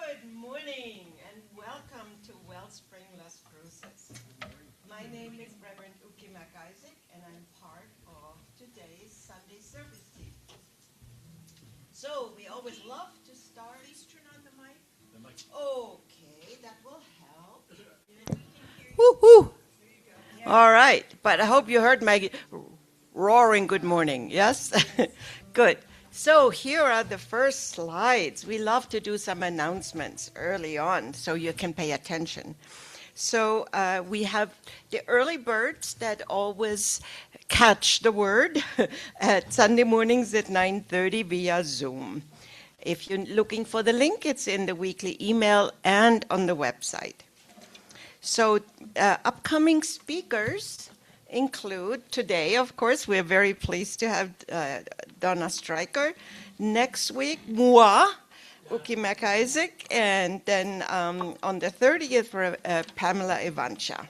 Good morning and welcome to Wellspring Las Cruces. My name is Reverend Uki McIsaac and I'm part of today's Sunday service team. So we always love to start. Please turn on the mic. Okay, that will help. Woo-hoo! All right, but I hope you heard my roaring good morning, yes? Good. So here are the first slides. We love to do some announcements early on so you can pay attention. So we have the early birds that always catch the word at Sunday mornings at 9:30 via Zoom. If you're looking for the link, it's in the weekly email and on the website. So upcoming speakers include today, of course, we're very pleased to have Donna Stryker. Next week, moi, Uki McIsaac, and then on the 30th for Pamela Ivancha.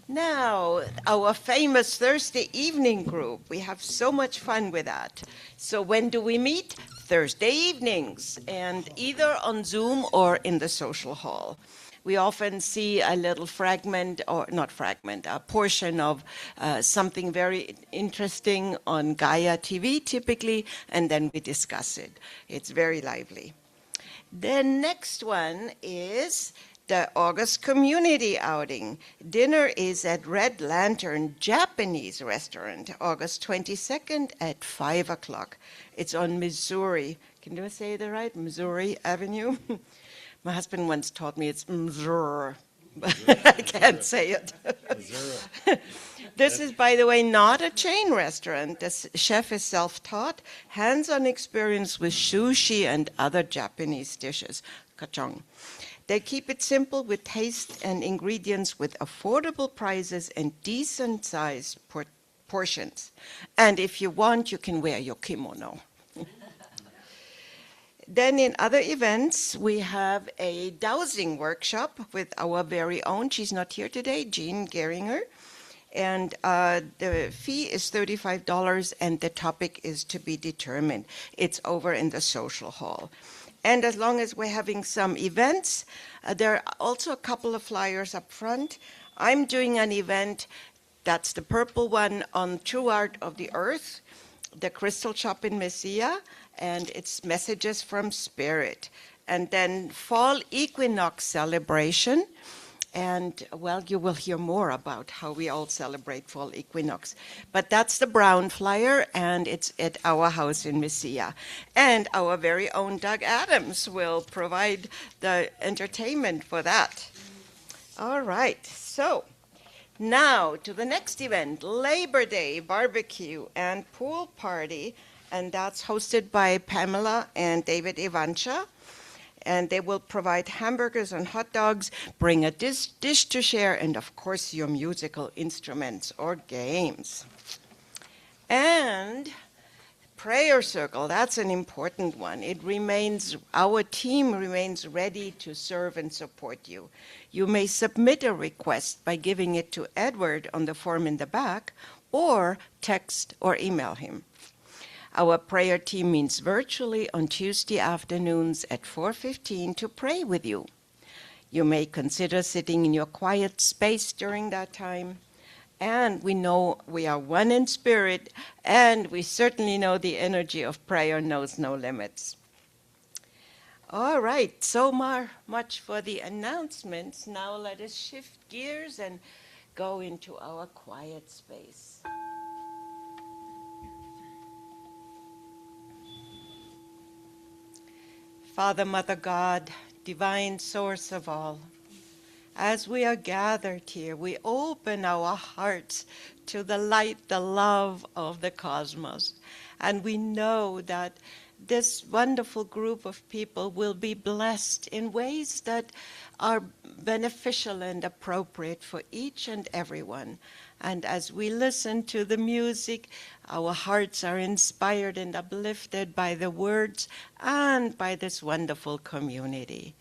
Now, our famous Thursday evening group, we have so much fun with that. So when do we meet? Thursday evenings, and either on Zoom or in the social hall. We often see a little fragment, or not fragment, a portion of something very interesting on Gaia TV typically, and then we discuss it. It's very lively. The next one is the August community outing. Dinner is at Red Lantern Japanese restaurant, August 22nd at 5 o'clock. It's on Missouri. Can I say that right? Missouri Avenue? My husband once taught me it's Missouri, but I can't say it. This is, by the way, not a chain restaurant. The chef is self-taught, hands-on experience with sushi and other Japanese dishes. Kachong. They keep it simple with taste and ingredients with affordable prices and decent-sized portions. And if you want, you can wear your kimono. Then in other events, we have a dowsing workshop with our very own, she's not here today, Jean Geringer. And the fee is $35 and the topic is to be determined. It's over in the social hall. And as long as we're having some events, there are also a couple of flyers up front. I'm doing an event, that's the purple one, on True Art of the Earth, the Crystal Shop in Mesilla, and it's Messages from Spirit. And then Fall Equinox Celebration. And, well, you will hear more about how we all celebrate Fall Equinox. But that's the brown flyer, and it's at our house in Mesilla. And our very own Doug Adams will provide the entertainment for that. All right, so now to the next event, Labor Day barbecue and pool party. And that's hosted by Pamela and David Ivancha. And they will provide hamburgers and hot dogs, bring a dish to share, and of course your musical instruments or games. And prayer circle, that's an important one. Our team remains ready to serve and support you. You may submit a request by giving it to Edward on the form in the back, or text or email him. Our prayer team meets virtually on Tuesday afternoons at 4:15 to pray with you. You may consider sitting in your quiet space during that time. And we know we are one in spirit, and we certainly know the energy of prayer knows no limits. All right, so much for the announcements. Now let us shift gears and go into our quiet space. Father, Mother God, divine source of all, as we are gathered here, we open our hearts to the light, the love of the cosmos. And we know that this wonderful group of people will be blessed in ways that are beneficial and appropriate for each and everyone. And as we listen to the music, our hearts are inspired and uplifted by the words and by this wonderful community.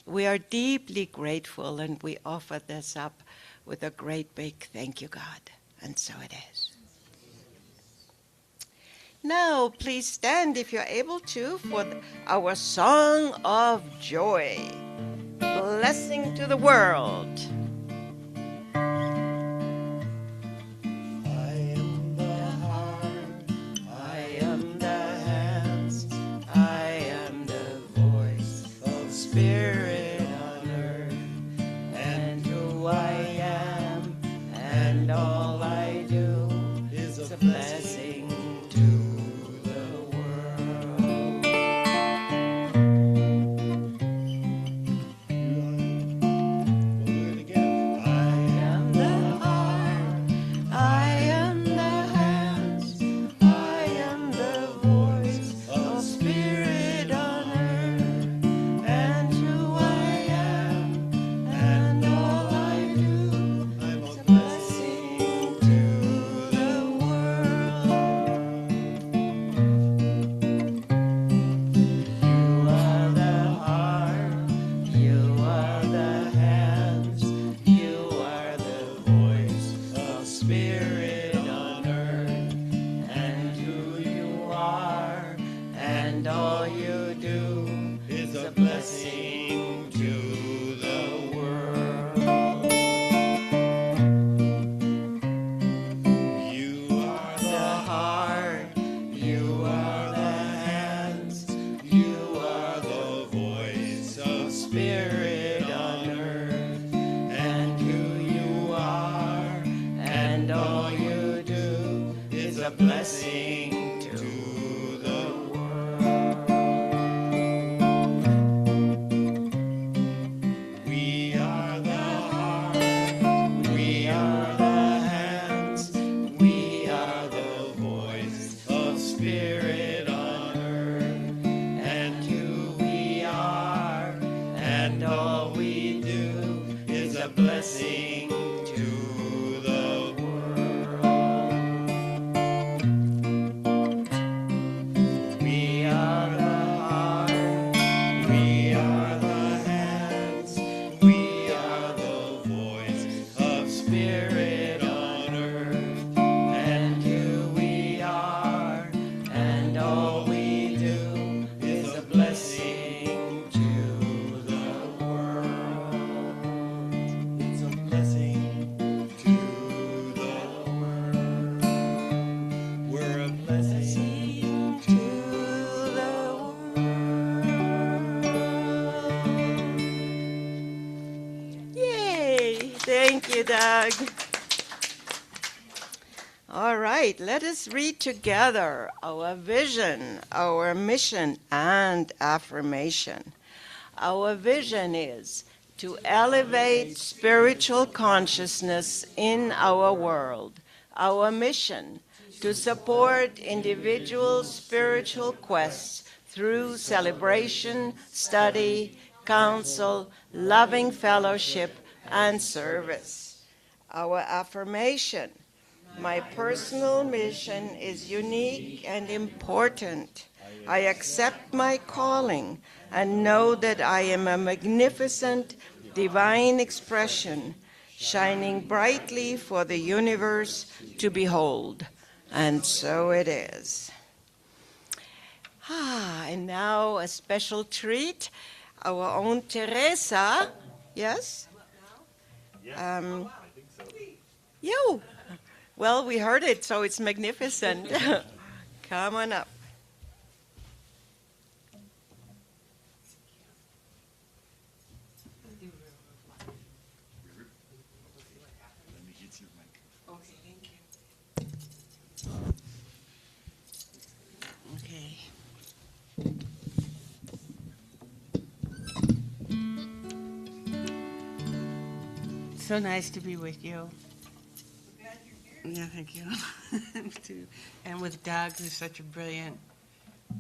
We are deeply grateful, and we offer this up with a great big thank you, God. And so it is. Now, please stand if you're able to for our song of joy. Blessing to the world. I am the heart, I am the hands, I am the voice of spirit on earth, and who I am, and all I do is a blessing to the world. We'll do it again. I am the heart, I am the hands, I am the voice of spirit on earth, and who I am, and all I do is a blessing to the world. You are the heart, you are the hands, you are the voice of spirit on earth, and who you are, and all you do is a blessing to the world. You are the heart, you are the hands, you are the voice of spirit on earth, and who you are, and all you do is a blessing to the world. We are the heart, we are the hands, we are the voice of spirit on earth, and who we are, and all we do is a blessing to the world. We are the heart, we are the hands, we are the voice of spirit on earth, and who we are, and all we do is a blessing to the world. It's a blessing to the world. We're a blessing to the world. Yay! Thank you, Doug. All right, let us read together our vision, our mission, and affirmation. Our vision is to elevate spiritual consciousness in our world. Our mission, to support individual spiritual quests through celebration, study, counsel, loving fellowship, and service. Our affirmation, my personal mission is unique and important. I accept my calling and know that I am a magnificent divine expression, shining brightly for the universe to behold. And so it is. And now a special treat. Our own Teresa. Yes? You. Well, we heard it, so it's magnificent. Come on up. Okay. So nice to be with you. Yeah, thank you. Too. And with Doug, who's such a brilliant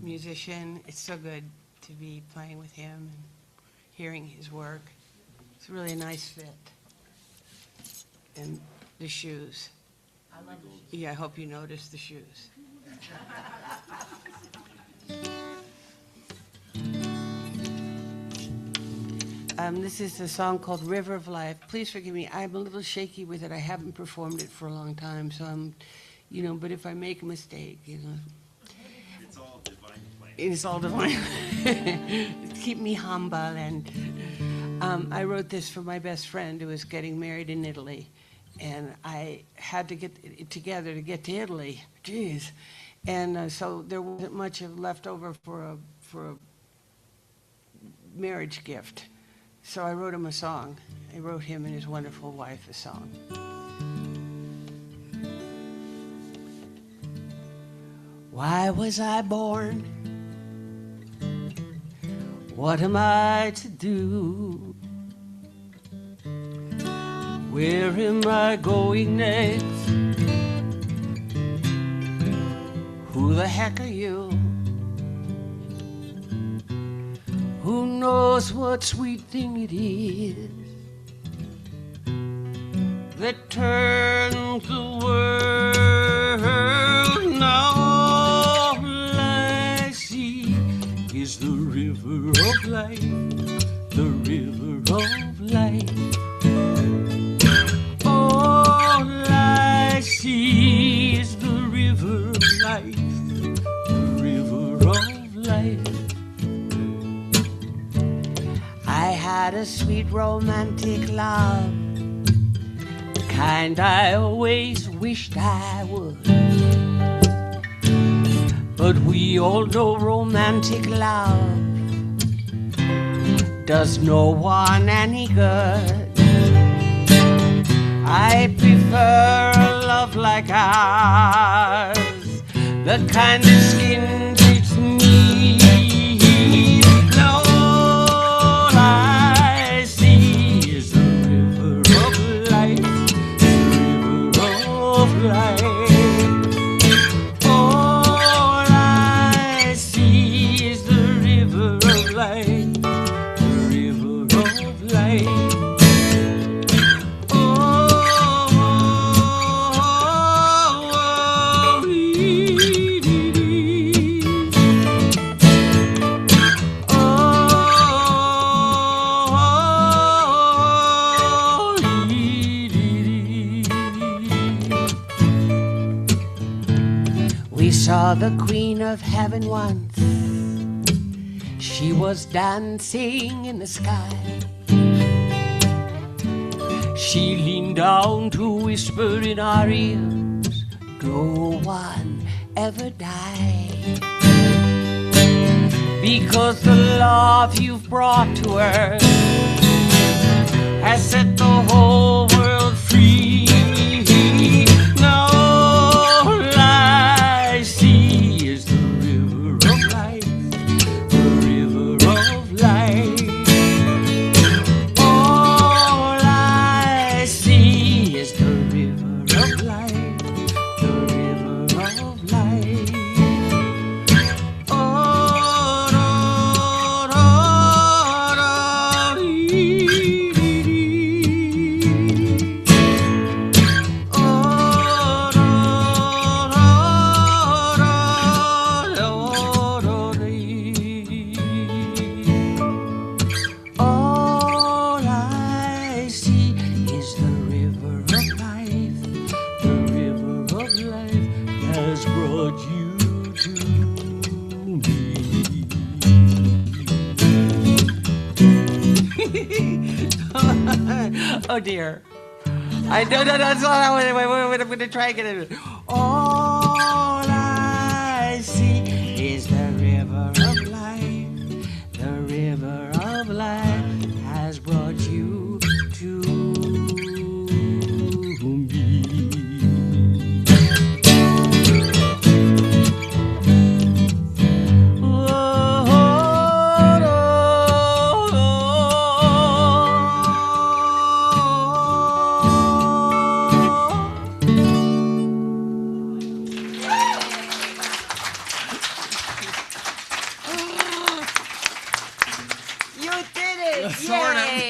musician. It's so good to be playing with him and hearing his work. It's really a nice fit. And the shoes. I love the shoes. Yeah, I hope you noticed the shoes. This is a song called River of Life. Please forgive me. I'm a little shaky with it. I haven't performed it for a long time, so I'm, but if I make a mistake, It is all divine. Keep me humble. And I wrote this for my best friend who was getting married in Italy. And I had to get it together to get to Italy. Jeez. And so there wasn't much left over for a marriage gift. So I wrote him a song. I wrote him and his wonderful wife a song. Why was I born? What am I to do? Where am I going next? Who the heck are you? Who knows what sweet thing it is that turns the world? Now all I see is the river of life, the river of life. All I see is the river of life, the river of life. I had a sweet romantic love, the kind I always wished I would. But we all know romantic love does no one any good. I prefer a love like ours, the kind of skin keeps me. Now all I see is the river of life, the river of life. All I see is the river of life, the river of life. We saw the Queen of Heaven once. She was dancing in the sky. She leaned down to whisper in our ears, "No one ever died." Because the love you've brought to her has set the whole world free. Now all I see is the river of life, the river of life. All I see is the river of life, the river of life. Oh, no, no, no, dee, dee, dee. Oh, no, no, no, no, no, dee. All I see is the river of life, the river of life has brought you to me. Oh dear. I know that's all I want. Wait, I'm going to try again. All I see is the river of life. The river of life has brought you to me. You did it! Sort of. Yay!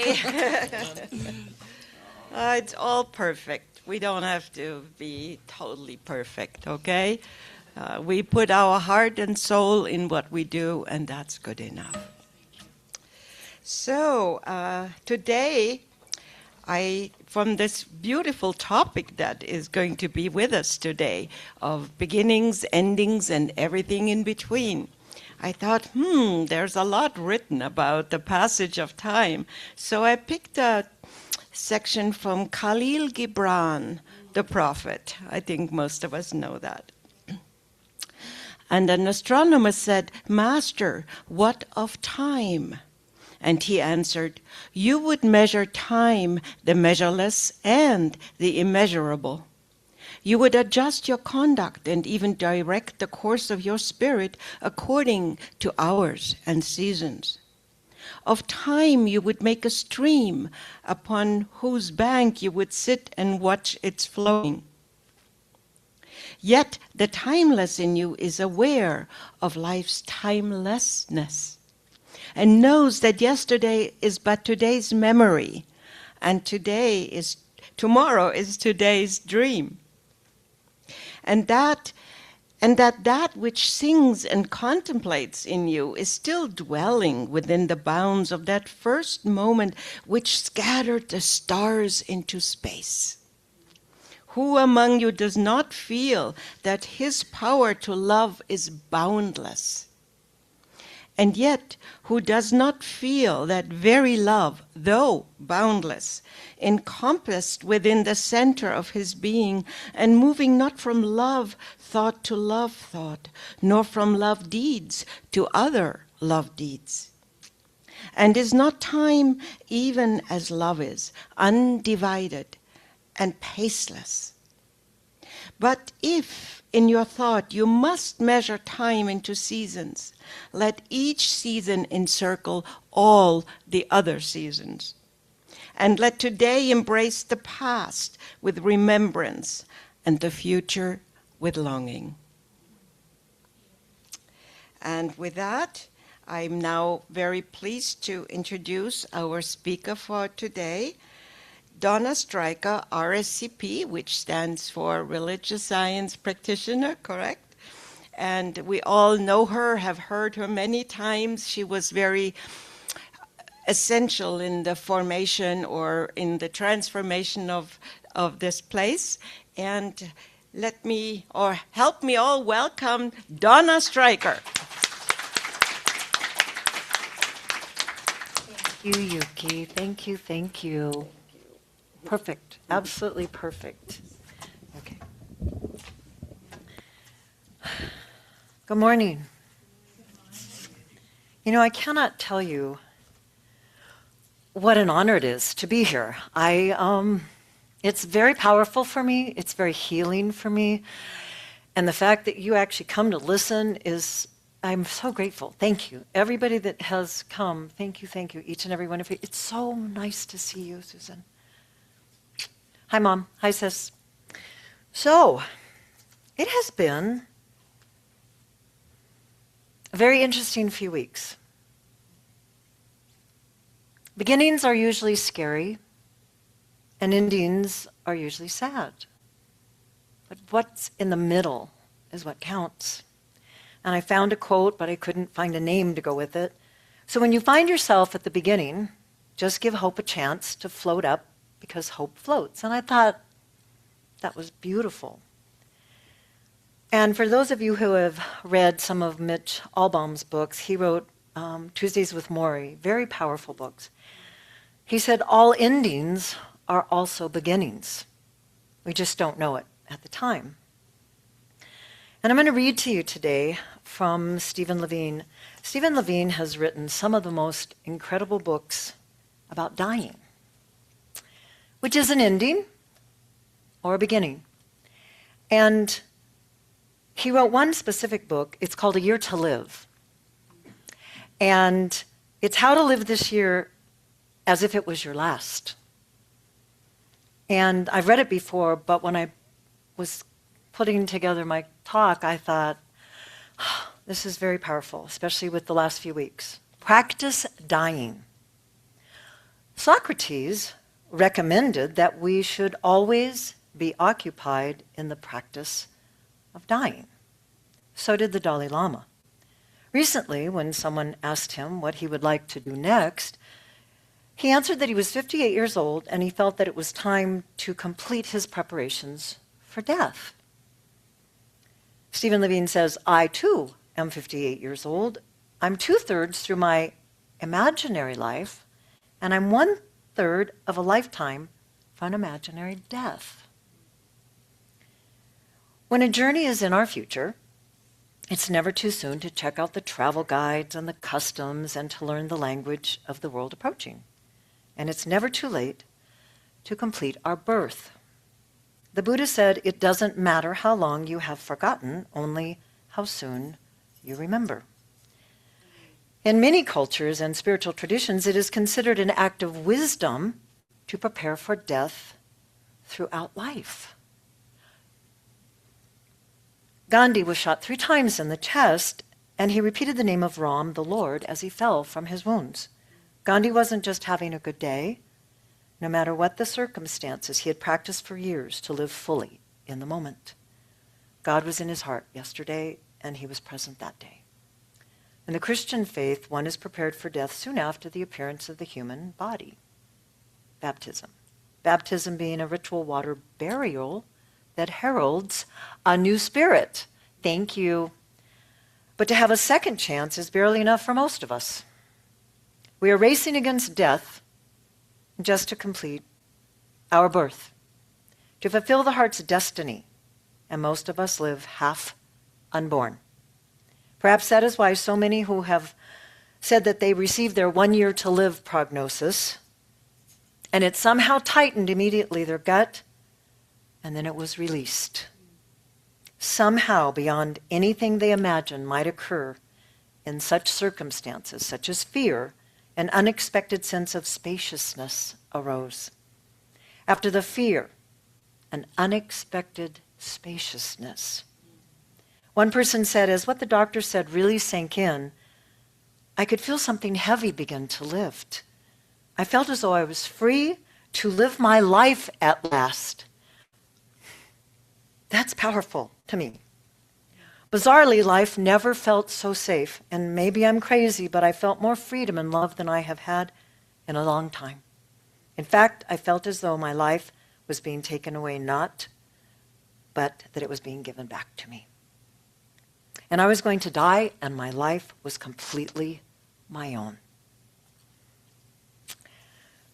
It's all perfect. We don't have to be totally perfect, okay? We put our heart and soul in what we do, and that's good enough. So, today, from this beautiful topic that is going to be with us today, of beginnings, endings, and everything in between, I thought, there's a lot written about the passage of time. So I picked a section from Khalil Gibran, the prophet. I think most of us know that. And an astronomer said, "Master, what of time?" And he answered, "You would measure time, the measureless and the immeasurable. You would adjust your conduct and even direct the course of your spirit according to hours and seasons. Of time you would make a stream upon whose bank you would sit and watch its flowing. Yet the timeless in you is aware of life's timelessness and knows that yesterday is but today's memory, and tomorrow is today's dream. And that which sings and contemplates in you is still dwelling within the bounds of that first moment which scattered the stars into space. Who among you does not feel that his power to love is boundless? And yet, who does not feel that very love, though boundless, encompassed within the center of his being and moving not from love thought to love thought, nor from love deeds to other love deeds? And is not time, even as love is, undivided and paceless? But if in your thought you must measure time into seasons, let each season encircle all the other seasons. And let today embrace the past with remembrance and the future with longing. And with that, I'm now very pleased to introduce our speaker for today, Donna Stryker, RScP, which stands for Religious Science Practitioner, correct? And we all know her, have heard her many times. She was very essential in the formation or in the transformation of this place. And help me all welcome Donna Stryker. Thank you, Yuki. Thank you, thank you. Perfect. Absolutely perfect. Okay. Good morning. You know, I cannot tell you what an honor it is to be here. It's very powerful for me. It's very healing for me. And the fact that you actually come to listen I'm so grateful. Thank you. Everybody that has come, thank you, each and every one of you. It's so nice to see you, Susan. Hi, Mom. Hi, Sis. So, it has been a very interesting few weeks. Beginnings are usually scary, and endings are usually sad. But what's in the middle is what counts. And I found a quote, but I couldn't find a name to go with it. So when you find yourself at the beginning, just give hope a chance to float up, because hope floats. And I thought that was beautiful. And for those of you who have read some of Mitch Albom's books, he wrote Tuesdays with Morrie, very powerful books. He said, all endings are also beginnings. We just don't know it at the time. And I'm going to read to you today from Stephen Levine. Stephen Levine has written some of the most incredible books about dying, which is an ending or a beginning. And he wrote one specific book. It's called A Year to Live. And it's how to live this year as if it was your last. And I've read it before, but when I was putting together my talk, I thought, this is very powerful, especially with the last few weeks. Practice dying. Socrates recommended that we should always be occupied in the practice of dying. So did the Dalai Lama. Recently, when someone asked him what he would like to do next, he answered that he was 58 years old and he felt that it was time to complete his preparations for death. Stephen Levine says, I too am 58 years old I'm 2/3 through my imaginary life, and I'm 1/3 of a lifetime for an imaginary death. When a journey is in our future, it's never too soon to check out the travel guides and the customs and to learn the language of the world approaching. And it's never too late to complete our birth. The Buddha said, it doesn't matter how long you have forgotten, only how soon you remember. In many cultures and spiritual traditions, it is considered an act of wisdom to prepare for death throughout life. Gandhi was shot 3 times in the chest, and he repeated the name of Ram, the Lord, as he fell from his wounds. Gandhi wasn't just having a good day. No matter what the circumstances, he had practiced for years to live fully in the moment. God was in his heart yesterday, and he was present that day. In the Christian faith, one is prepared for death soon after the appearance of the human body. Baptism. Baptism being a ritual water burial that heralds a new spirit. Thank you. But to have a second chance is barely enough for most of us. We are racing against death just to complete our birth, to fulfill the heart's destiny, and most of us live half unborn. Perhaps that is why so many who have said that they received their 1 year to live prognosis, and it somehow tightened immediately their gut, and then it was released. Somehow, beyond anything they imagined might occur in such circumstances, such as fear, an unexpected sense of spaciousness arose. After the fear, an unexpected spaciousness. One person said, as what the doctor said really sank in, I could feel something heavy begin to lift. I felt as though I was free to live my life at last. That's powerful to me. Bizarrely, life never felt so safe, and maybe I'm crazy, but I felt more freedom and love than I have had in a long time. In fact, I felt as though my life was being taken away, not, but that it was being given back to me. And I was going to die, and my life was completely my own.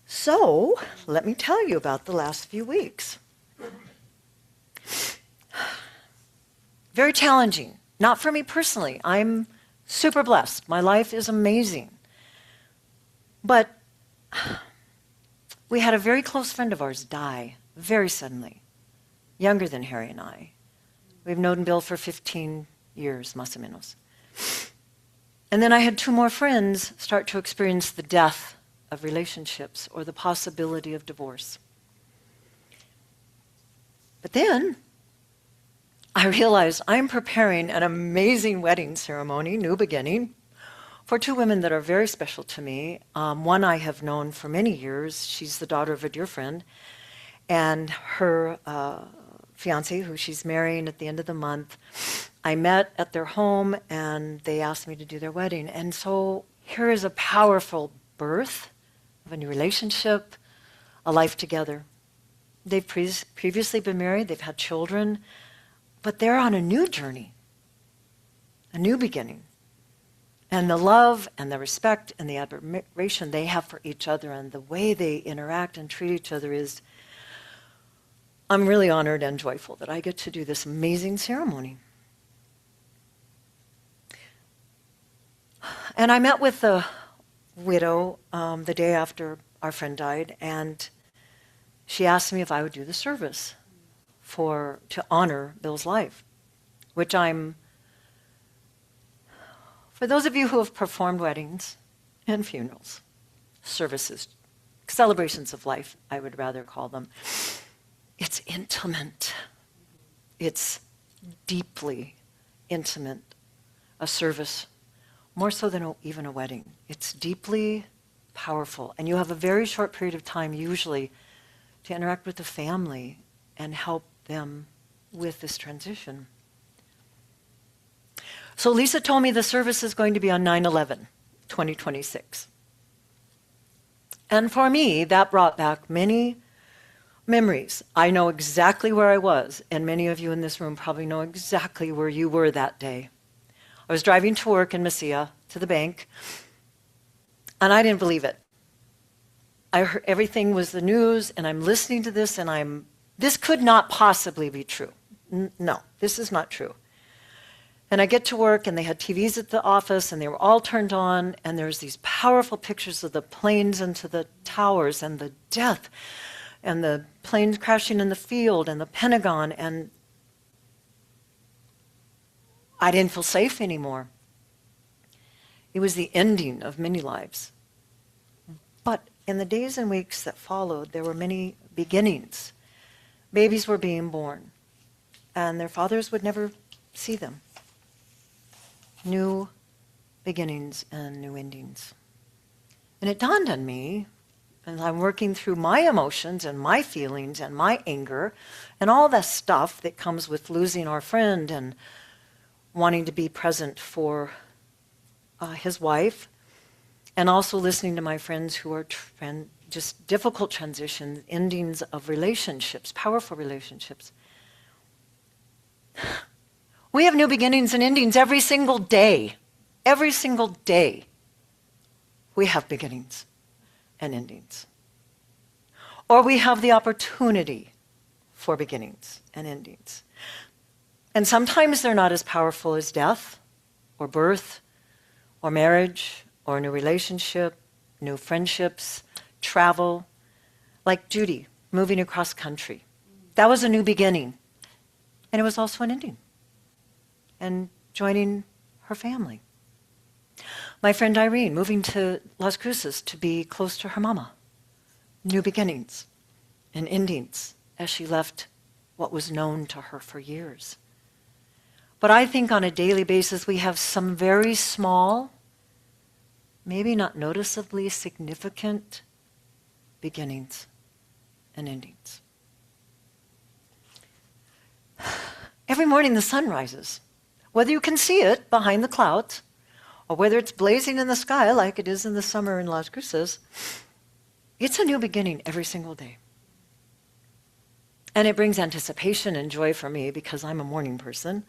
So, let me tell you about the last few weeks. Very challenging. Not for me personally. I'm super blessed. My life is amazing. But we had a very close friend of ours die very suddenly, younger than Harry and I. We've known Bill for 15 years, más o menos. And then I had 2 more friends start to experience the death of relationships or the possibility of divorce. But then I realized I'm preparing an amazing wedding ceremony, new beginning, for 2 women that are very special to me. One I have known for many years. She's the daughter of a dear friend, and her fiancé, who she's marrying at the end of the month. I met at their home, and they asked me to do their wedding. And so here is a powerful birth of a new relationship, a life together. They've previously been married, they've had children, but they're on a new journey, a new beginning. And the love and the respect and the admiration they have for each other and the way they interact and treat each other is, I'm really honored and joyful that I get to do this amazing ceremony. And I met with the widow the day after our friend died, and she asked me if I would do the service to honor Bill's life, which for those of you who have performed weddings and funerals, services, celebrations of life, I would rather call them, it's intimate. It's deeply intimate, a service, more so than even a wedding. It's deeply powerful, and you have a very short period of time usually to interact with the family and help them with this transition. So Lisa told me the service is going to be on 9/11, 2026. And for me, that brought back many memories. I know exactly where I was, and many of you in this room probably know exactly where you were that day. I was driving to work in Mesilla, to the bank, and I didn't believe it. I heard everything was the news, and I'm listening to this, and this could not possibly be true. No, this is not true. And I get to work, and they had TVs at the office, and they were all turned on, and there's these powerful pictures of the planes into the towers, and the death, and the planes crashing in the field, and the Pentagon, and I didn't feel safe anymore. It was the ending of many lives. But in the days and weeks that followed, there were many beginnings. Babies were being born, and their fathers would never see them. New beginnings and new endings. And it dawned on me, as I'm working through my emotions and my feelings and my anger and all the stuff that comes with losing our friend and wanting to be present for his wife, and also listening to my friends who are just difficult transitions, endings of relationships, powerful relationships. We have new beginnings and endings every single day. Every single day, we have beginnings and endings. Or we have the opportunity for beginnings and endings. And sometimes they're not as powerful as death, or birth, or marriage, or a new relationship, new friendships, travel. Like Judy, moving across country. That was a new beginning. And it was also an ending. And joining her family. My friend Irene, moving to Las Cruces to be close to her mama. New beginnings and endings as she left what was known to her for years. But I think on a daily basis we have some very small, maybe not noticeably significant beginnings and endings. Every morning the sun rises. Whether you can see it behind the clouds, or whether it's blazing in the sky like it is in the summer in Las Cruces, it's a new beginning every single day. And it brings anticipation and joy for me because I'm a morning person.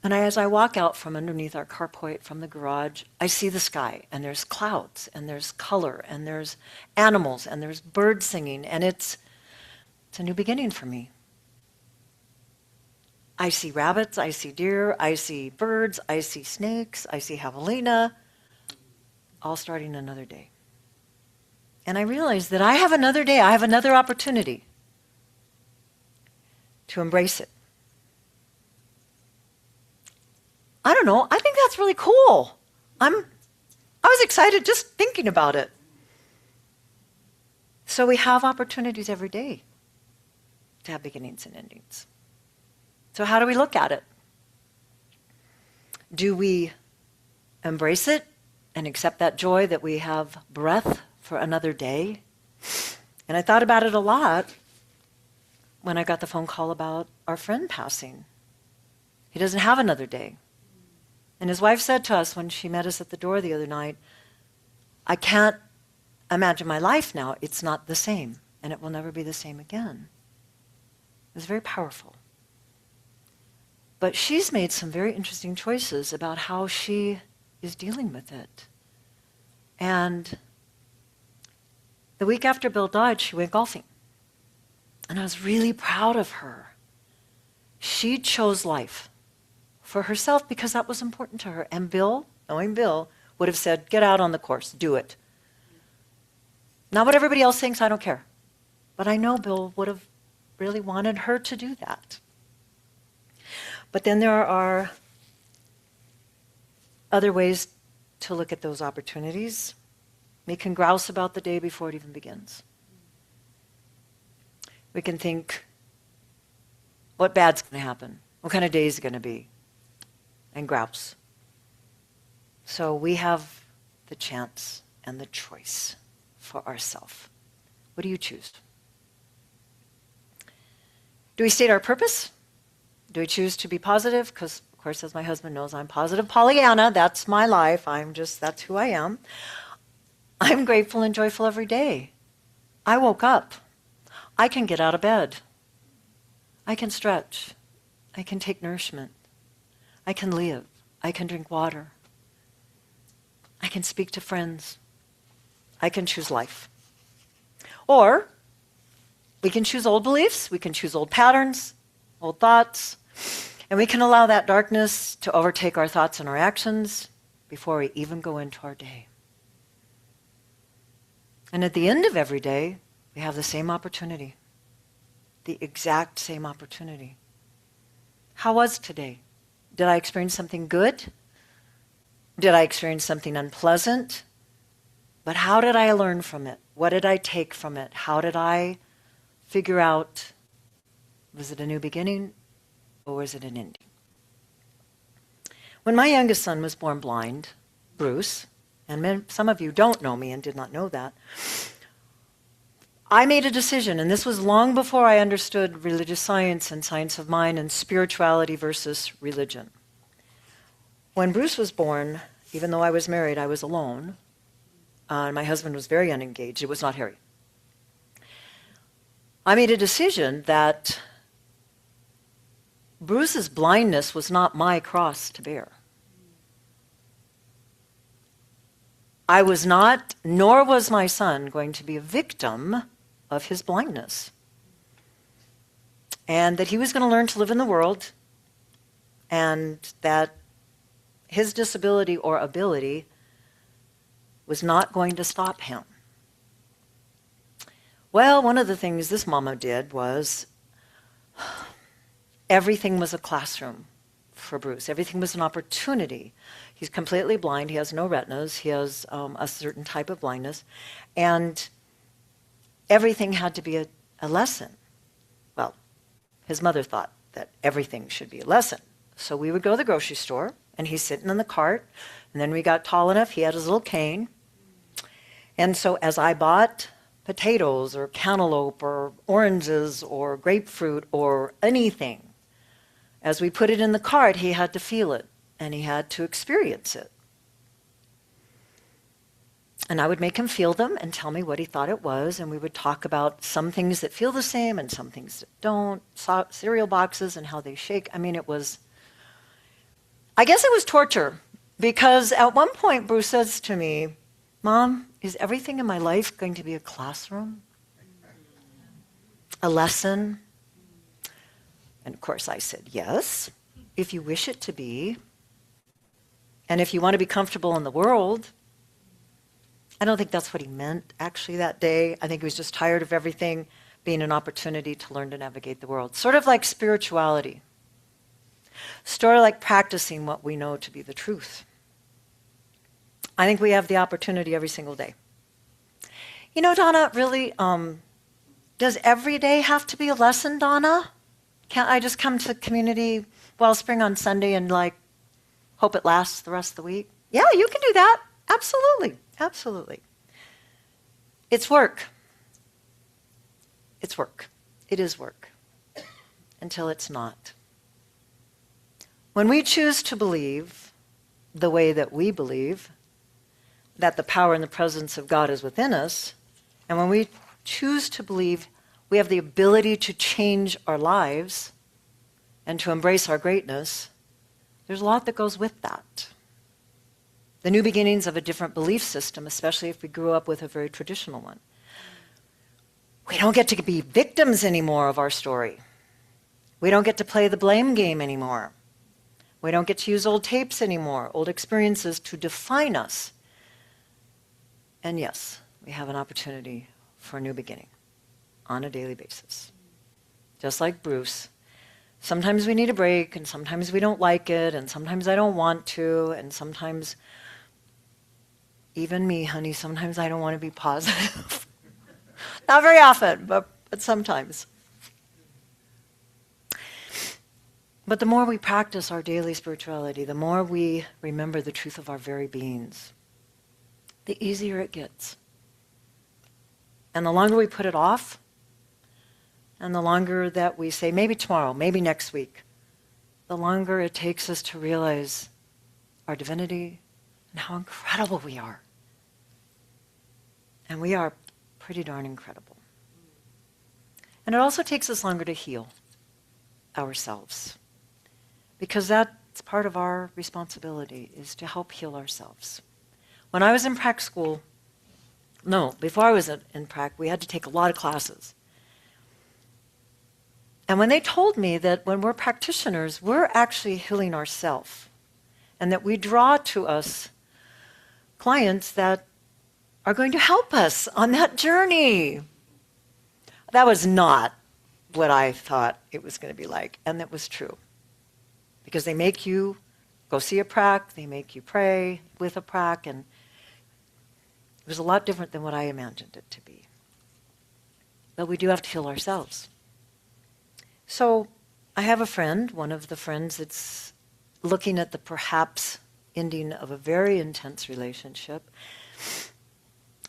And as I walk out from underneath our carport from the garage, I see the sky, and there's clouds, and there's color, and there's animals, and there's birds singing, and it's a new beginning for me. I see rabbits, I see deer, I see birds, I see snakes, I see javelina, all starting another day. And I realize that I have another day, I have another opportunity to embrace it. I don't know, I think that's really cool. I was excited just thinking about it. So we have opportunities every day to have beginnings and endings. So how do we look at it? Do we embrace it and accept that joy that we have breath for another day? And I thought about it a lot when I got the phone call about our friend passing. He doesn't have another day. And his wife said to us when she met us at the door the other night, I can't imagine my life now. It's not the same, and it will never be the same again. It was very powerful. But she's made some very interesting choices about how she is dealing with it. And the week after Bill died, she went golfing. And I was really proud of her. She chose life for herself because that was important to her. And Bill, knowing Bill, would have said, get out on the course, do it. Not what everybody else thinks, I don't care. But I know Bill would have really wanted her to do that. But then there are other ways to look at those opportunities. We can grouse about the day before it even begins. We can think, what bad's going to happen? What kind of day is it going to be? And grouse. So we have the chance and the choice for ourselves. What do you choose? Do we state our purpose? Do we choose to be positive? Because, of course, as my husband knows, I'm positive Pollyanna. That's my life. That's who I am. I'm grateful and joyful every day. I woke up. I can get out of bed. I can stretch. I can take nourishment. I can live. I can drink water. I can speak to friends. I can choose life. Or we can choose old beliefs, we can choose old patterns, old thoughts, and we can allow that darkness to overtake our thoughts and our actions before we even go into our day. And at the end of every day, we have the same opportunity, the exact same opportunity. How was today? Did I experience something good? Did I experience something unpleasant? But how did I learn from it? What did I take from it? How did I figure out, was it a new beginning or was it an ending? When my youngest son was born blind, Bruce, and some of you don't know me and did not know that, I made a decision, and this was long before I understood religious science and science of mind and spirituality versus religion. When Bruce was born, even though I was married, I was alone, and my husband was very unengaged. It was not Harry. I made a decision that Bruce's blindness was not my cross to bear. I was not, nor was my son, going to be a victim of his blindness. And that he was going to learn to live in the world, and that his disability or ability was not going to stop him. Well, one of the things this mama did was everything was a classroom for Bruce. Everything was an opportunity. He's completely blind. He has no retinas. He has a certain type of blindness. And everything had to be a lesson. Well, his mother thought that everything should be a lesson. So we would go to the grocery store, and he's sitting in the cart. And then we got tall enough, he had his little cane. And so as I bought potatoes or cantaloupe or oranges or grapefruit or anything, as we put it in the cart, he had to feel it and he had to experience it. And I would make him feel them and tell me what he thought it was, and we would talk about some things that feel the same and some things that don't, cereal boxes and how they shake. I mean, I guess it was torture, because at one point Bruce says to me, "Mom, is everything in my life going to be a classroom? A lesson?" And of course I said, "Yes, if you wish it to be. And if you want to be comfortable in the world." I don't think that's what he meant actually that day. I think he was just tired of everything being an opportunity to learn to navigate the world. Sort of like spirituality. Sort of like practicing what we know to be the truth. I think we have the opportunity every single day. You know, Donna, really, does every day have to be a lesson, Donna? Can't I just come to community Wellspring on Sunday and hope it lasts the rest of the week? Yeah, you can do that. Absolutely. Absolutely. It's work. It's work. It is work. Until it's not. When we choose to believe the way that we believe, that the power and the presence of God is within us, and when we choose to believe we have the ability to change our lives and to embrace our greatness, there's a lot that goes with that. The new beginnings of a different belief system, especially if we grew up with a very traditional one. We don't get to be victims anymore of our story. We don't get to play the blame game anymore. We don't get to use old tapes anymore, old experiences to define us. And yes, we have an opportunity for a new beginning on a daily basis. Just like Bruce. Sometimes we need a break, and sometimes we don't like it, and sometimes I don't want to, and sometimes, even me, honey, sometimes I don't want to be positive. Not very often, but sometimes. But the more we practice our daily spirituality, the more we remember the truth of our very beings, the easier it gets. And the longer we put it off, and the longer that we say, maybe tomorrow, maybe next week, the longer it takes us to realize our divinity and how incredible we are. And we are pretty darn incredible. And it also takes us longer to heal ourselves. Because that It's part of our responsibility is to help heal ourselves. When I was in prac school, no, before I was in prac, we had to take a lot of classes. And when they told me that when we're practitioners, we're actually healing ourselves, and that we draw to us clients that are going to help us on that journey. That was not what I thought it was going to be like, and that was true. Because they make you go see a prac, they make you pray with a prac, and it was a lot different than what I imagined it to be. But we do have to heal ourselves. So I have a friend, one of the friends that's looking at the perhaps ending of a very intense relationship,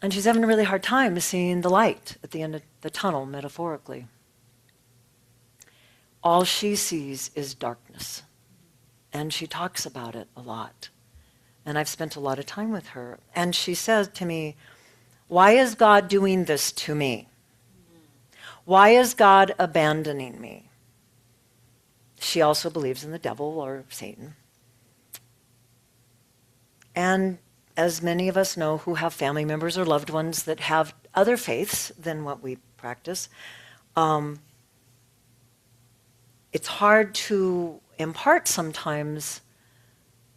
and she's having a really hard time seeing the light at the end of the tunnel, metaphorically. All she sees is darkness, and she talks about it a lot. And I've spent a lot of time with her. And she said to me, why is God doing this to me? Why is God abandoning me? She also believes in the devil or Satan. And as many of us know who have family members or loved ones that have other faiths than what we practice, it's hard to impart sometimes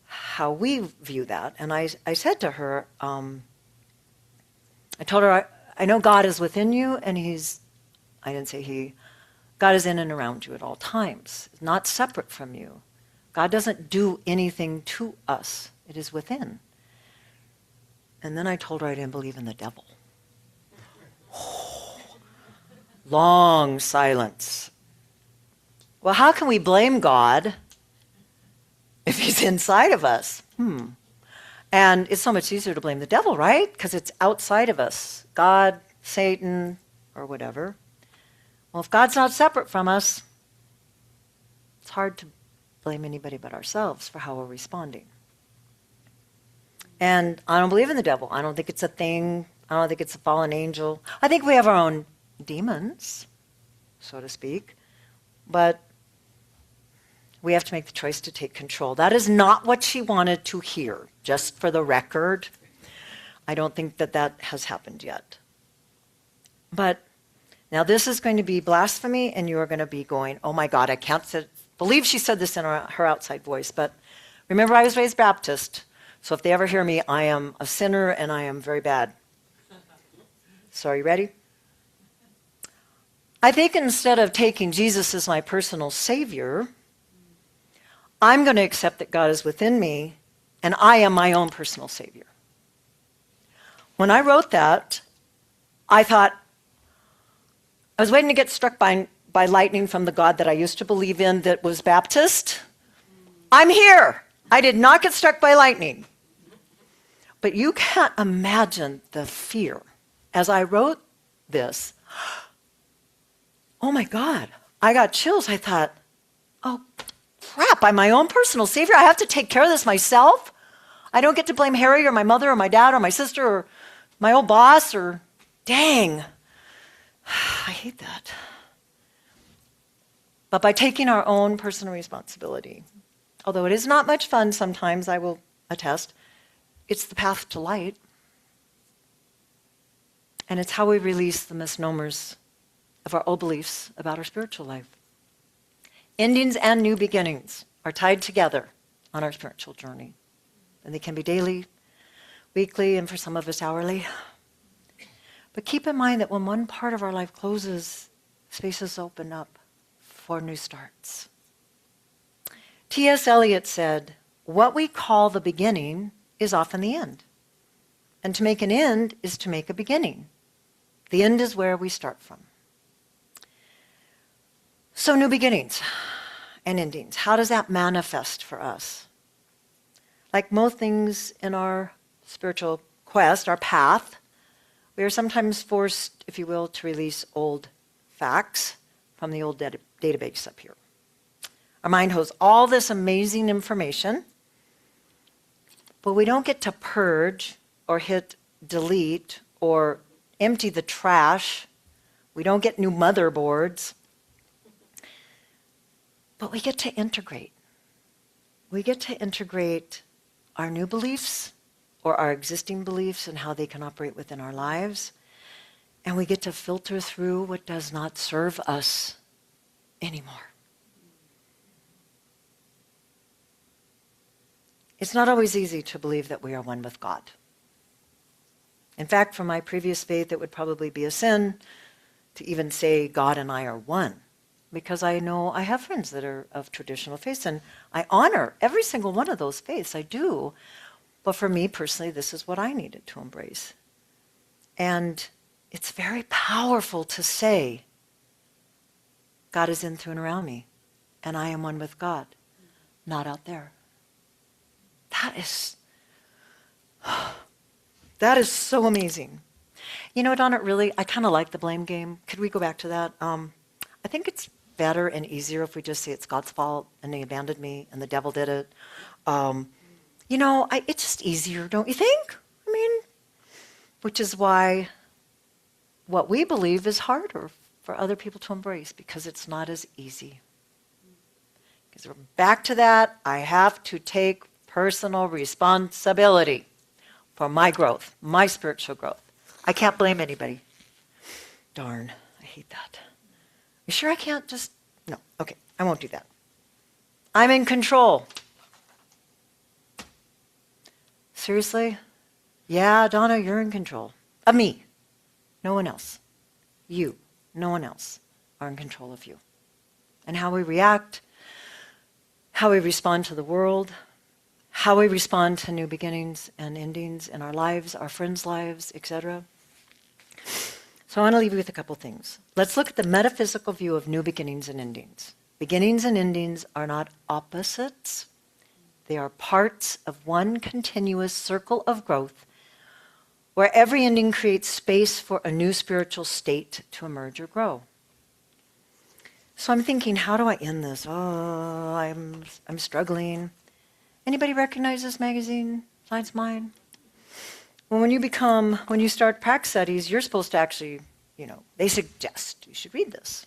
how we view that. And I said to her, I told her, I know God is within you, and I didn't say he, God is in and around you at all times, not separate from you. God doesn't do anything to us. It is within. And then I told her I didn't believe in the devil. Long silence. Well, how can we blame God if he's inside of us? And it's so much easier to blame the devil, right? Because it's outside of us. God, Satan, or whatever. Well, if God's not separate from us, it's hard to blame anybody but ourselves for how we're responding. And I don't believe in the devil. I don't think it's a thing. I don't think it's a fallen angel. I think we have our own demons, so to speak. But we have to make the choice to take control. That is not what she wanted to hear, just for the record. I don't think that has happened yet. But now this is going to be blasphemy, and you are going to be going, oh my God, I can't believe she said this in her outside voice. But remember, I was raised Baptist, so if they ever hear me, I am a sinner and I am very bad. So are you ready? I think instead of taking Jesus as my personal Savior, I'm going to accept that God is within me, and I am my own personal Savior. When I wrote that, I thought, I was waiting to get struck by lightning from the God that I used to believe in that was Baptist. I'm here. I did not get struck by lightning. But you can't imagine the fear. As I wrote this, oh my God, I got chills. I thought, oh crap, I'm my own personal Savior. I have to take care of this myself. I don't get to blame Harry or my mother or my dad or my sister or my old boss or dang. I hate that. But by taking our own personal responsibility, although it is not much fun sometimes, I will attest, it's the path to light. And it's how we release the misnomers of our old beliefs about our spiritual life. Endings and new beginnings are tied together on our spiritual journey. And they can be daily, weekly, and for some of us hourly. But keep in mind that when one part of our life closes, spaces open up for new starts. T.S. Eliot said, what we call the beginning is often the end. And to make an end is to make a beginning. The end is where we start from. So new beginnings and endings, how does that manifest for us? Like most things in our spiritual quest, our path, we are sometimes forced, if you will, to release old facts from the old database up here. Our mind holds all this amazing information, but we don't get to purge or hit delete or empty the trash. We don't get new motherboards. But we get to integrate. we get to integrate our new beliefs or our existing beliefs and how they can operate within our lives. And we get to filter through what does not serve us anymore. It's not always easy to believe that we are one with God. In fact, from my previous faith, it would probably be a sin to even say God and I are one. Because I know I have friends that are of traditional faiths, and I honor every single one of those faiths. I do. But for me personally, this is what I needed to embrace. And it's very powerful to say, God is in, through, and around me, and I am one with God, not out there. That is so amazing. You know, Donna, really, I kind of like the blame game. Could we go back to that? I think it's better and easier if we just say it's God's fault and he abandoned me and the devil did it. You know, it's just easier, don't you think? I mean, which is why what we believe is harder for other people to embrace, because it's not as easy. Because we're back to that, I have to take personal responsibility for my growth, my spiritual growth. I can't blame anybody. Darn, I hate that. You sure I can't just... No, okay, I won't do that. I'm in control. Seriously? Yeah, Donna, you're in control. Of me. No one else. You, no one else, are in control of you. And how we react, how we respond to the world, how we respond to new beginnings and endings in our lives, our friends' lives, etc. So I want to leave you with a couple things. Let's look at the metaphysical view of new beginnings and endings. Beginnings and endings are not opposites. They are parts of one continuous circle of growth where every ending creates space for a new spiritual state to emerge or grow. So I'm thinking, how do I end this? Oh, I'm struggling. Anybody recognize this magazine besides mine? Well, when you start prac studies, you're supposed to actually, they suggest you should read this.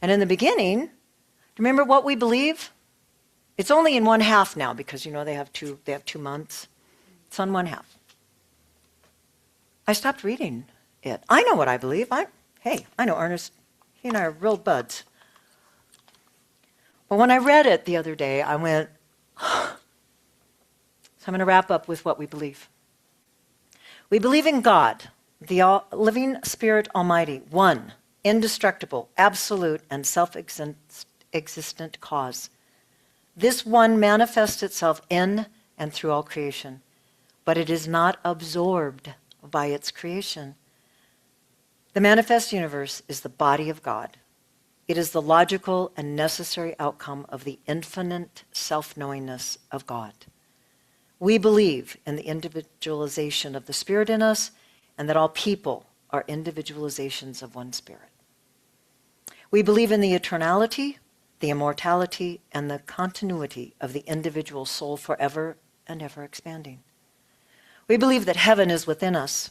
And in the beginning, remember what we believe? It's only in one half now because, they have 2 months. It's on one half. I stopped reading it. I know what I believe. I know Ernest. He and I are real buds. But when I read it the other day, I went, so I'm going to wrap up with what we believe. We believe in God, the living Spirit Almighty, one, indestructible, absolute, and self-existent cause. This one manifests itself in and through all creation, but it is not absorbed by its creation. The manifest universe is the body of God. It is the logical and necessary outcome of the infinite self-knowingness of God. We believe in the individualization of the Spirit in us, and that all people are individualizations of one Spirit. We believe in the eternality, the immortality, and the continuity of the individual soul forever and ever expanding. We believe that heaven is within us,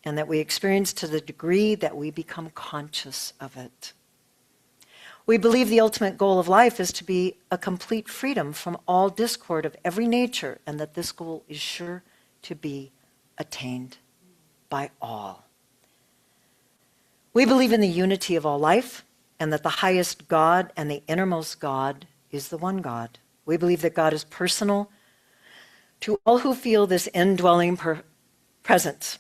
and that we experience to the degree that we become conscious of it. We believe the ultimate goal of life is to be a complete freedom from all discord of every nature, and that this goal is sure to be attained by all. We believe in the unity of all life, and that the highest God and the innermost God is the one God. We believe that God is personal to all who feel this indwelling presence.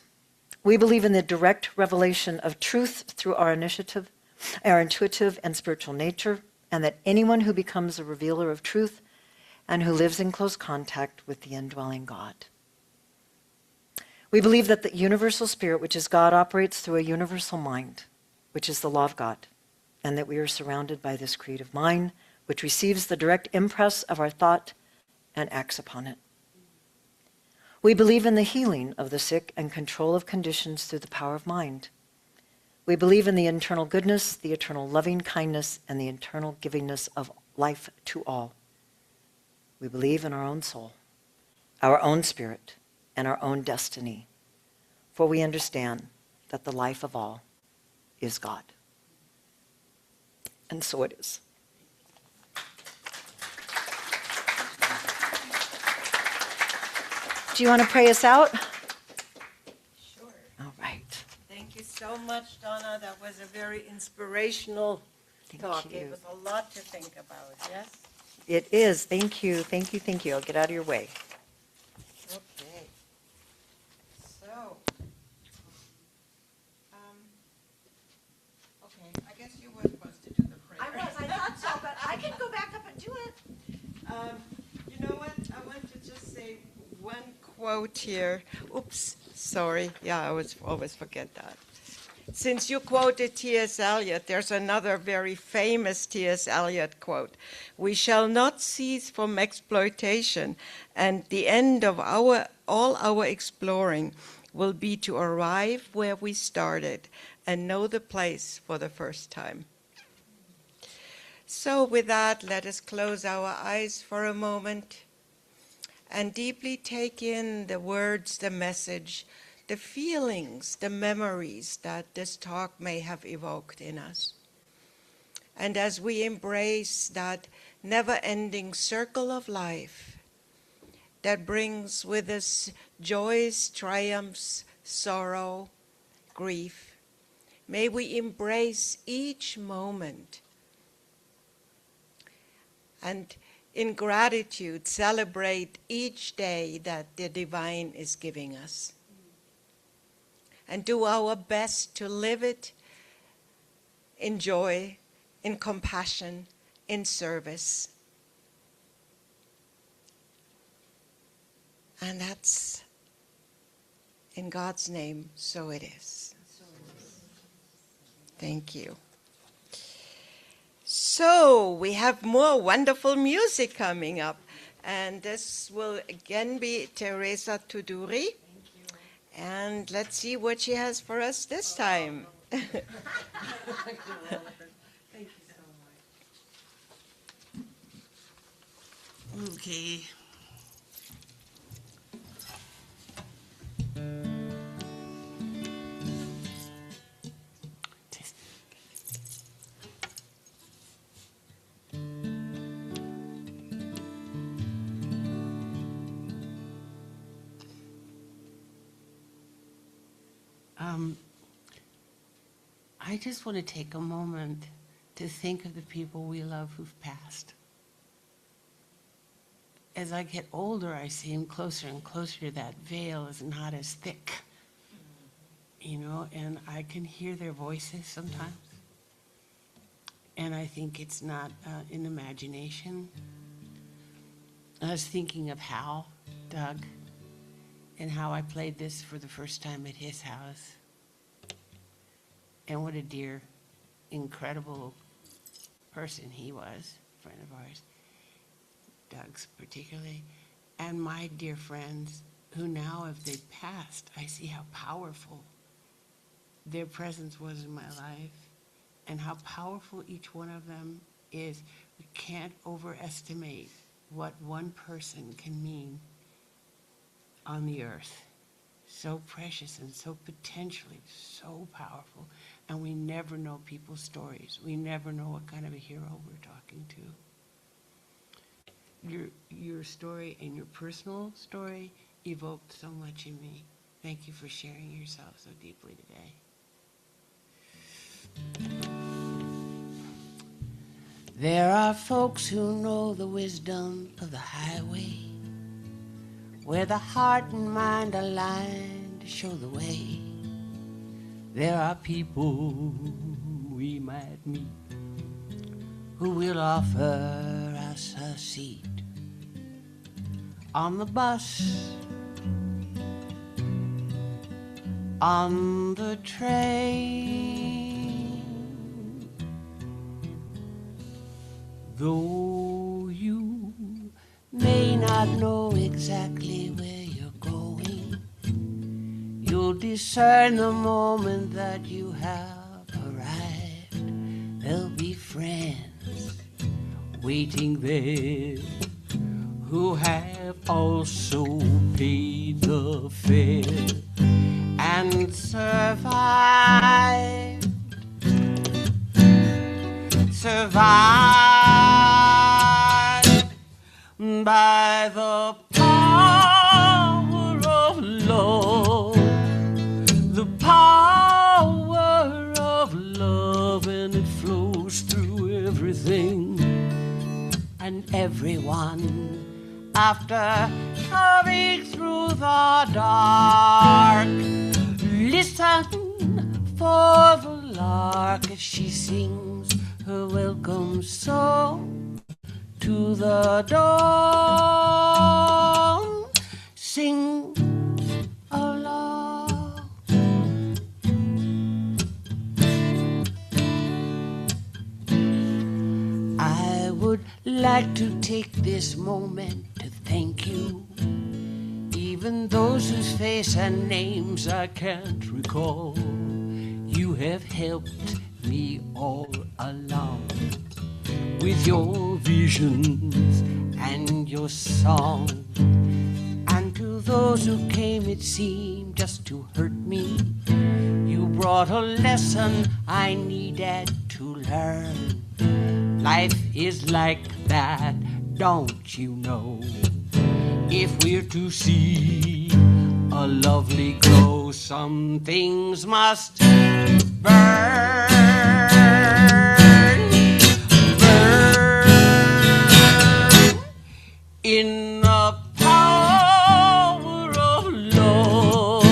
We believe in the direct revelation of truth through our intuitive and spiritual nature, and that anyone who becomes a revealer of truth and who lives in close contact with the indwelling God. We believe that the universal spirit, which is God, operates through a universal mind, which is the law of God, and that we are surrounded by this creative mind, which receives the direct impress of our thought and acts upon it. We believe in the healing of the sick and control of conditions through the power of mind. We believe in the internal goodness, the eternal loving kindness, and the eternal givingness of life to all. We believe in our own soul, our own spirit, and our own destiny, for we understand that the life of all is God. And so it is. Do you want to pray us out? Sure. All right. Thank you so much, Donna. That was a very inspirational talk. you. It was a lot to think about, yes? It is. Thank you. Thank you. Thank you. I'll get out of your way. Okay. So, okay, I guess you were supposed to do the prayer. I thought so, but I can go back up and do it. You know what? I want to just say one quote here. Oops, sorry. Yeah, I always forget that. Since you quoted T.S. Eliot, there's another very famous T.S. Eliot quote. We shall not cease from exploitation, and the end of all our exploring will be to arrive where we started and know the place for the first time. So with that, let us close our eyes for a moment and deeply take in the words, the message, the feelings, the memories that this talk may have evoked in us. And as we embrace that never-ending circle of life that brings with us joys, triumphs, sorrow, grief, may we embrace each moment and in gratitude celebrate each day that the divine is giving us. And do our best to live it in joy, in compassion, in service. And that's in God's name, so it is. Thank you. So we have more wonderful music coming up. And this will again be Teresa Tuduri. And let's see what she has for us this time. Thank you so much. Okay. I just want to take a moment to think of the people we love who've passed. As I get older, I see them closer and closer. That veil is not as thick, you know, and I can hear their voices sometimes. And I think it's not in imagination. I was thinking of Hal, Doug, and how I played this for the first time at his house. And what a dear, incredible person he was, a friend of ours, Doug's particularly. And my dear friends, who now, if they've passed, I see how powerful their presence was in my life and how powerful each one of them is. We can't overestimate what one person can mean on the earth. So precious and so potentially so powerful. And we never know people's stories. We never know what kind of a hero we're talking to. Your story and your personal story evoked so much in me. Thank you for sharing yourself so deeply today. There are folks who know the wisdom of the highway, where the heart and mind align to show the way. There are people we might meet who will offer us a seat on the bus, on the train. Though you may not know exactly where you're going, you'll discern the moment that you have arrived. There'll be friends waiting there who have also paid the fare and survived by the power and everyone. After coming through the dark, listen for the lark as she sings her welcome song to the dawn. Sing along. I would like to take this moment to thank you, even those whose face and names I can't recall. You have helped me all along with your visions and your song. And to those who came, it seemed, just to hurt me, you brought a lesson I needed to learn. Life is like that, don't you know? If we're to see a lovely glow, some things must burn. Burn in the power of love,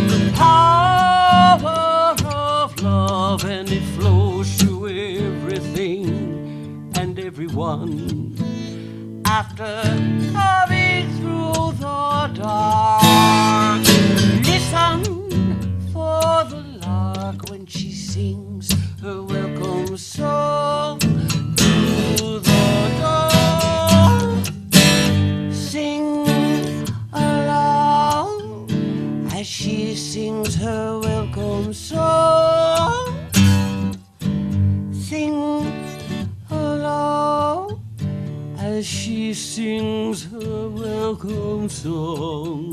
the power of love, and it flows through everything and everyone. After coming through the dark, listen for the lark when she sings her welcome song to the dawn. Sing along as she sings her welcome song. Sing along as she sings her welcome song.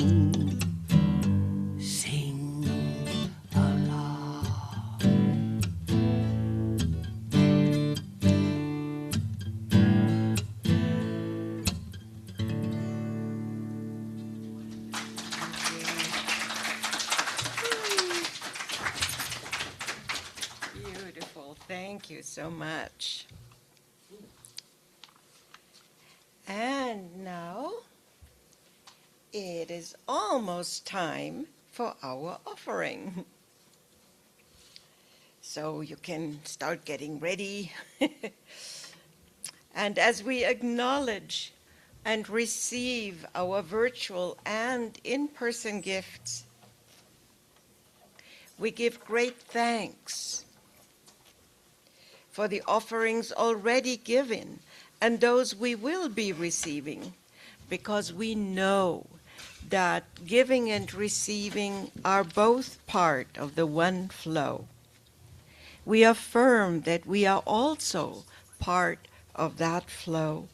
Sing along. Beautiful. Thank you so much. And now it is almost time for our offering. So you can start getting ready. And as we acknowledge and receive our virtual and in-person gifts, we give great thanks for the offerings already given and those we will be receiving, because we know that giving and receiving are both part of the one flow. We affirm that we are also part of that flow.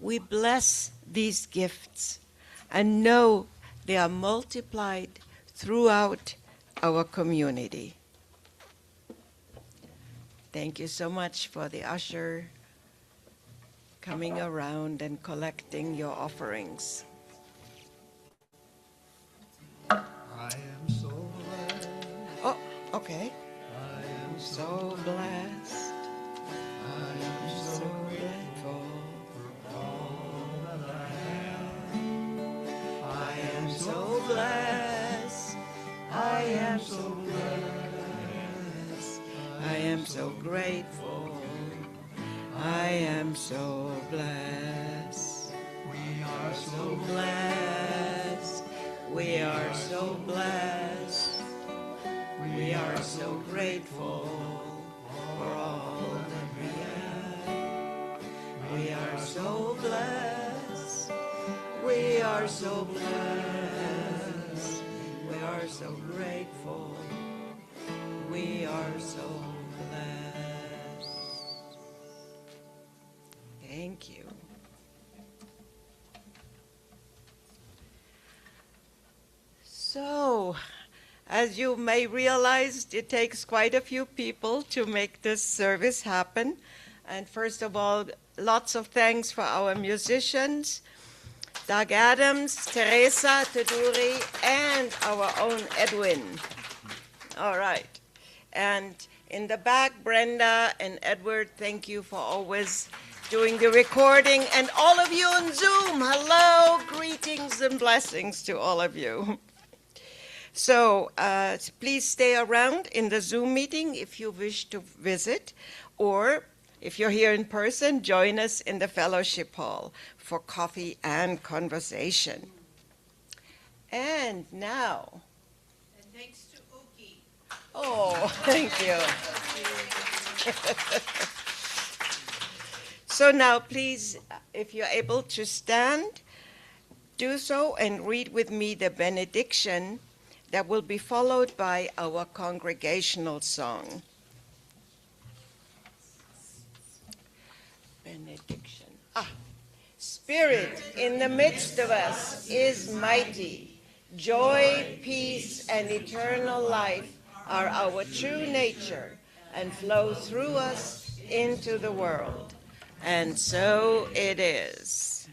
We bless these gifts and know they are multiplied throughout our community. Thank you so much for the usher coming around and collecting your offerings. I am so blessed. Oh, okay. I am So blessed. I am So so grateful. for all that I have. I am so blessed. I am so blessed. I am so grateful. I am so blessed. We are So so blessed. We are so blessed. We are so grateful for all that we have. We are so blessed. We are so blessed. We are so grateful. We are so blessed. Thank you. So, as you may realize, it takes quite a few people to make this service happen. And first of all, lots of thanks for our musicians, Doug Adams, Teresa Teduri, and our own Edwin. All right. And in the back, Brenda and Edward, thank you for always doing the recording, and all of you on Zoom. Hello, greetings and blessings to all of you. So please stay around in the Zoom meeting if you wish to visit, or if you're here in person, join us in the fellowship hall for coffee and conversation. And now, And thanks to Uki. oh, thank you. So now, please, if you're able to stand, do so and read with me the benediction that will be followed by our congregational song. Benediction. Spirit in the midst of us is mighty. Joy, peace, and eternal life are our true nature and flow through us into the world. And so it is.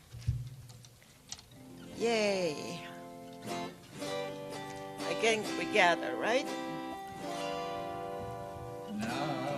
Yay. Again, we gather, right? Now